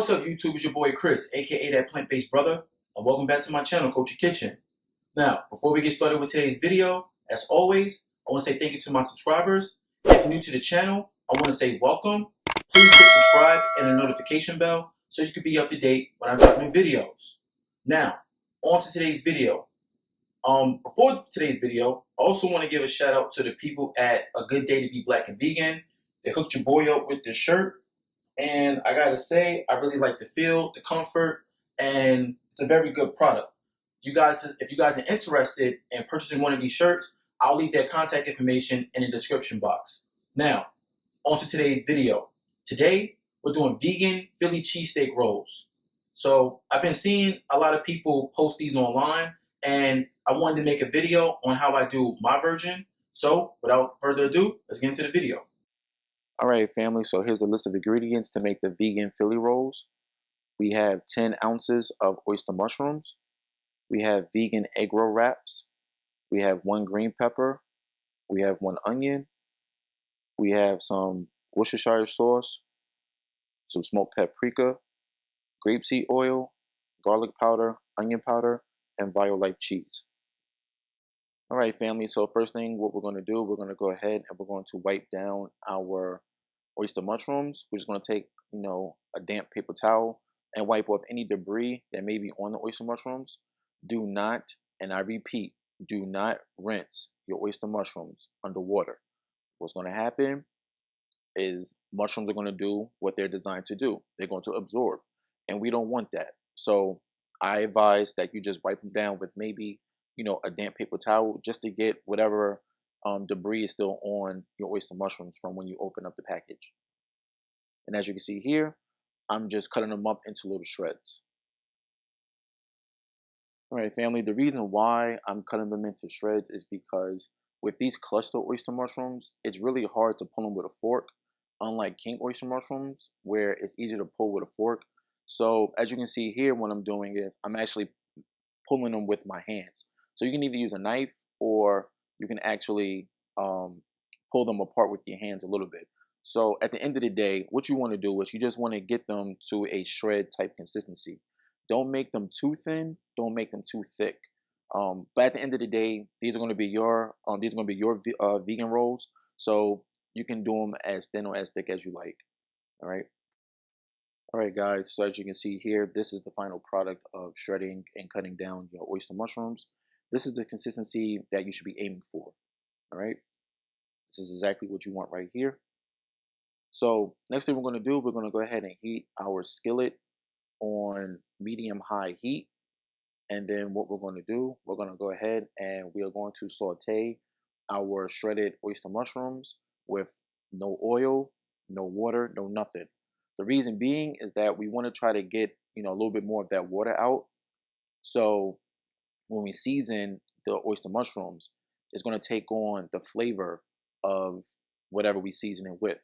What's up, YouTube? It's your boy Chris, aka that plant-based brother, and welcome back to my channel, Coach Kitchen. Now, before we get started with today's video, as always, I want to say thank you to my subscribers. If you're new to the channel, I want to say welcome. Please hit subscribe and the notification bell so you can be up to date when I drop new videos. Now, on to today's video. Before today's video, I also want to give a shout out to the people at A Good Day to Be Black and Vegan. They hooked your boy up with this shirt. And I gotta say, I really like the feel, the comfort, and it's a very good product. If you guys are interested in purchasing one of these shirts, I'll leave their contact information in the description box. Now, on to today's video. Today, we're doing vegan Philly cheesesteak rolls. So I've been seeing a lot of people post these online, and I wanted to make a video on how I do my version. So without further ado, let's get into the video. All right, family, so here's the list of ingredients to make the vegan Philly rolls. We have 10 ounces of oyster mushrooms. We have vegan egg roll wraps. We have 1 green pepper. We have 1 onion. We have some Worcestershire sauce, some smoked paprika, grapeseed oil, garlic powder, onion powder, and violite cheese. All right, family, so first thing what we're going to do, we're going to go ahead and we're going to wipe down our oyster mushrooms. We're just going to take, a damp paper towel and wipe off any debris that may be on the oyster mushrooms. Do not, and I repeat, do not rinse your oyster mushrooms underwater. What's going to happen is mushrooms are going to do what they're designed to do. They're going to absorb, and we don't want that. So I advise that you just wipe them down with maybe, a damp paper towel just to get whatever debris is still on your oyster mushrooms from when you open up the package. And as you can see here, I'm just cutting them up into little shreds. All right, family, the reason why I'm cutting them into shreds is because with these cluster oyster mushrooms, it's really hard to pull them with a fork, unlike king oyster mushrooms, where it's easier to pull with a fork. So as you can see here, what I'm doing is I'm actually pulling them with my hands. So you can either use a knife or you can actually pull them apart with your hands a little bit. So at the end of the day, what you want to do is you just want to get them to a shred type consistency. Don't make them too thin. Don't make them too thick. But at the end of the day, these are going to be your vegan rolls. So you can do them as thin or as thick as you like. All right. All right, guys. So as you can see here, this is the final product of shredding and cutting down your oyster mushrooms. This is the consistency that you should be aiming for. All right. This is exactly what you want right here. So next thing we're going to do, we're going to go ahead and heat our skillet on medium-high heat. And then what we're going to do, we're going to go ahead and we are going to saute our shredded oyster mushrooms with no oil, no water, no nothing. The reason being is that we want to try to get, a little bit more of that water out. So when we season the oyster mushrooms, it's going to take on the flavor of whatever we season it with.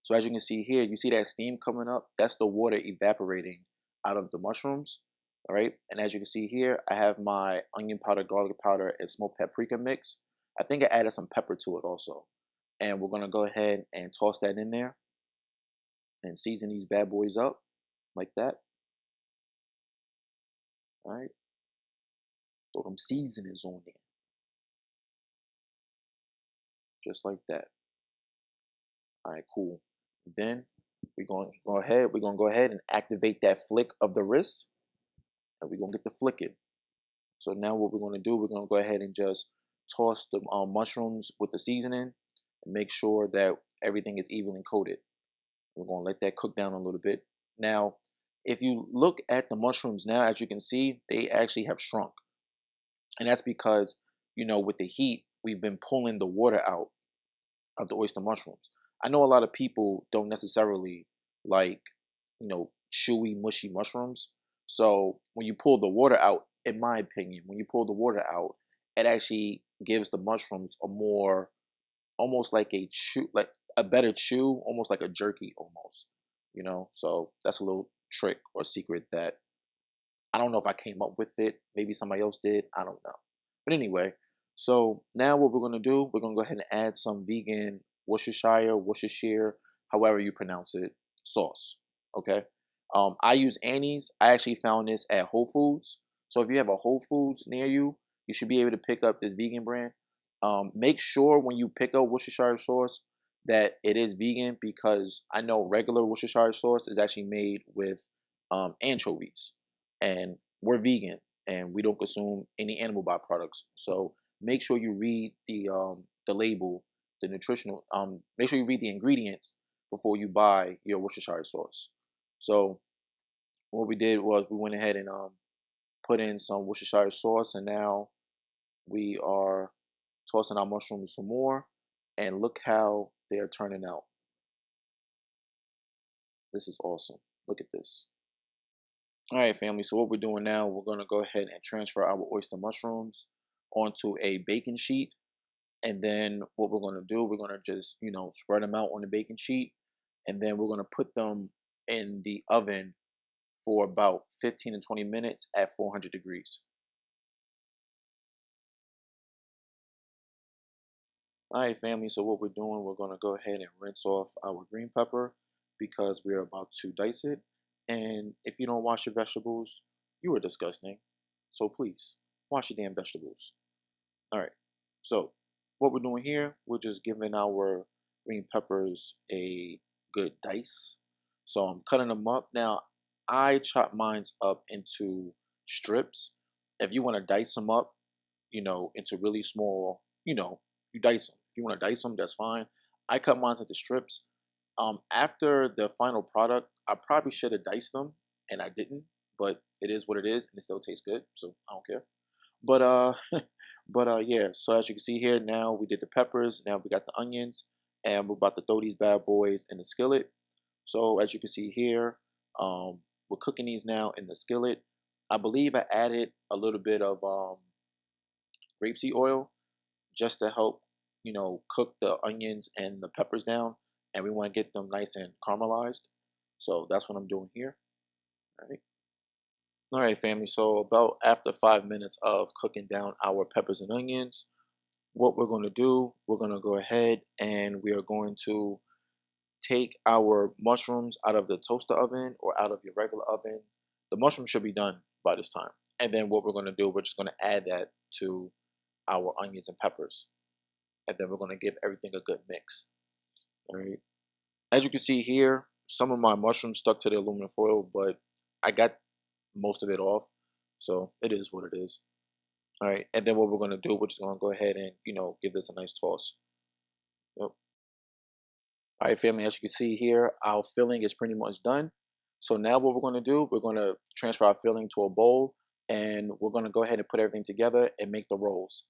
So as you can see here, you see that steam coming up? That's the water evaporating out of the mushrooms. All right. And as you can see here, I have my onion powder, garlic powder, and smoked paprika mix. I think I added some pepper to it also. And we're going to go ahead and toss that in there and season these bad boys up like that. All right. Throw them seasonings on there. Just like that. All right, cool. Then we're going to go ahead and activate that flick of the wrist. And we're going to get the flicking. So now what we're going to do, we're going to go ahead and just toss the mushrooms with the seasoning and make sure that everything is evenly coated. We're going to let that cook down a little bit. Now, if you look at the mushrooms now, as you can see, they actually have shrunk. And that's because, with the heat, we've been pulling the water out of the oyster mushrooms. I know a lot of people don't necessarily like, chewy, mushy mushrooms. So when you pull the water out, in my opinion, when you pull the water out, it actually gives the mushrooms a more, almost like a chew, like a better chew, almost like a jerky almost, So that's a little trick or secret that I don't know if I came up with it. Maybe somebody else did. I don't know. But anyway, so now what we're going to do, we're going to go ahead and add some vegan Worcestershire, however you pronounce it, sauce. Okay. I use Annie's. I actually found this at Whole Foods. So if you have a Whole Foods near you, you should be able to pick up this vegan brand. Make sure when you pick up Worcestershire sauce that it is vegan, because I know regular Worcestershire sauce is actually made with anchovies, and we're vegan and we don't consume any animal byproducts. So make sure you read the label, the nutritional. Make sure you read the ingredients before you buy your Worcestershire sauce. So what we did was we went ahead and put in some Worcestershire sauce, and now we are tossing our mushrooms some more, and look how they are turning out. This is awesome. Look at this. All right, family. So what we're doing now, we're gonna go ahead and transfer our oyster mushrooms onto a baking sheet, and then what we're gonna do, we're gonna just spread them out on the baking sheet, and then we're gonna put them in the oven for about 15 to 20 minutes at 400 degrees. All right, family. So what we're doing, we're gonna go ahead and rinse off our green pepper because we're about to dice it. And if you don't wash your vegetables, you are disgusting. So please wash your damn vegetables. All right. So what we're doing here, we're just giving our green peppers a good dice. So I'm cutting them up. Now, I chop mines up into strips. If you want to dice them up, into really small, you dice them. If you want to dice them, that's fine. I cut mine into strips. After the final product, I probably should have diced them, and I didn't. But it is what it is, and it still tastes good, so I don't care. But yeah. So as you can see here, now we did the peppers. Now we got the onions, and we're about to throw these bad boys in the skillet. So as you can see here, we're cooking these now in the skillet. I believe I added a little bit of rapeseed oil just to help, cook the onions and the peppers down. And we want to get them nice and caramelized. So that's what I'm doing here. All right. All right, family. So about after 5 minutes of cooking down our peppers and onions, what we're going to do, we're going to go ahead and we are going to take our mushrooms out of the toaster oven or out of your regular oven. The mushrooms should be done by this time. And then what we're going to do, we're just going to add that to our onions and peppers. And then we're going to give everything a good mix. All right. As you can see here, some of my mushrooms stuck to the aluminum foil, but I got most of it off. So it is what it is. All right. And then what we're going to do, we're just going to go ahead and, give this a nice toss. Yep. All right, family, as you can see here, our filling is pretty much done. So now what we're going to do, we're going to transfer our filling to a bowl, and we're going to go ahead and put everything together and make the rolls.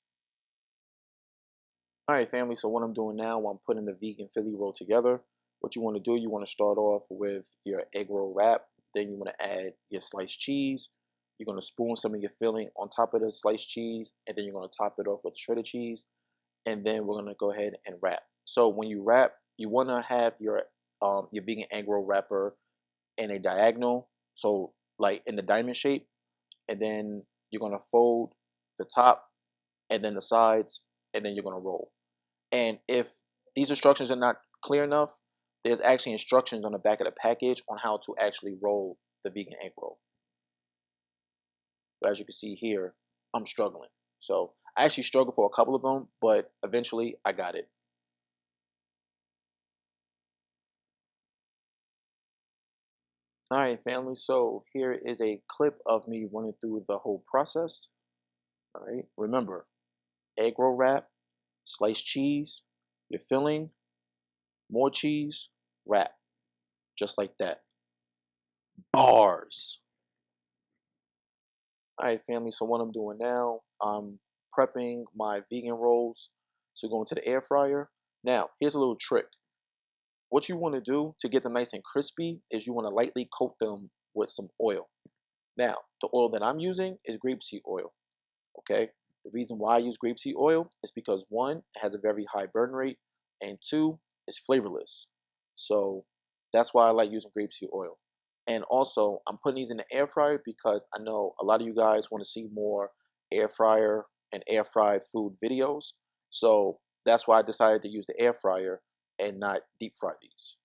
All right, family, so what I'm doing now, I'm putting the vegan Philly roll together. What you want to do, you want to start off with your egg roll wrap. Then you want to add your sliced cheese. You're going to spoon some of your filling on top of the sliced cheese, and then you're going to top it off with shredded cheese. And then we're gonna go ahead and wrap. So when you wrap, you wanna have your vegan egg roll wrapper in a diagonal, so like in the diamond shape, and then you're gonna fold the top and then the sides, and then you're gonna roll. And if these instructions are not clear enough, there's actually instructions on the back of the package on how to actually roll the vegan egg roll. But as you can see here, I'm struggling. So I actually struggled for a couple of them, but eventually I got it. All right, family. So here is a clip of me running through the whole process. All right. Remember, egg roll wrap, sliced cheese, your filling, more cheese, wrap, just like that. Bars. All right, family. So what I'm doing now, I'm prepping my vegan rolls to go into the air fryer. Now, here's a little trick. What you want to do to get them nice and crispy is you want to lightly coat them with some oil. Now, the oil that I'm using is grapeseed oil. Okay. The reason why I use grapeseed oil is because one, it has a very high burn rate, and two, it's flavorless. So that's why I like using grapeseed oil. And also, I'm putting these in the air fryer because I know a lot of you guys want to see more air fryer and air fried food videos. So that's why I decided to use the air fryer and not deep fry these.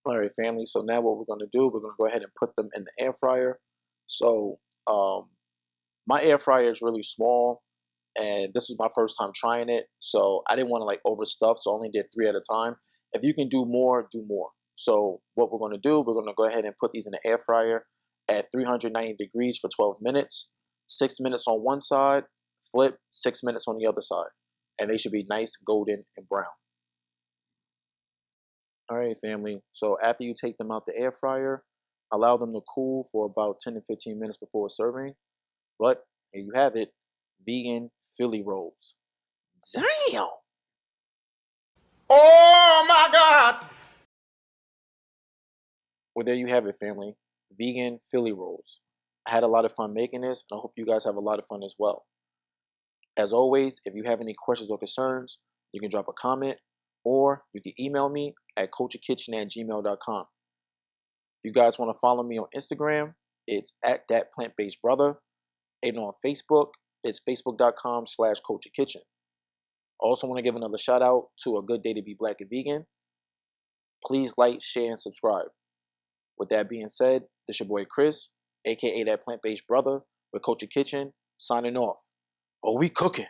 All right, family. So now what we're going to do, we're going to go ahead and put them in the air fryer. So my air fryer is really small, and this is my first time trying it. So I didn't want to like overstuff, so I only did 3 at a time. If you can do more, do more. So what we're going to do, we're going to go ahead and put these in the air fryer at 390 degrees for 12 minutes. 6 minutes on one side, flip, 6 minutes on the other side. And they should be nice, golden, and brown. All right, family. So after you take them out the air fryer, allow them to cool for about 10 to 15 minutes before serving. But here you have it, vegan Philly rolls. Damn! Oh my God! Well, there you have it, family. Vegan Philly rolls. I had a lot of fun making this, and I hope you guys have a lot of fun as well. As always, if you have any questions or concerns, you can drop a comment or you can email me at coachakitchen@gmail.com. If you guys want to follow me on Instagram, it's at that plant-based brother. And on Facebook, it's facebook.com/coachakitchen. Also want to give another shout out to A Good Day to Be Black and Vegan. Please like, share, and subscribe. With that being said, this your boy Chris, aka that plant-based brother with Culture Kitchen, signing off. Oh, we cooking.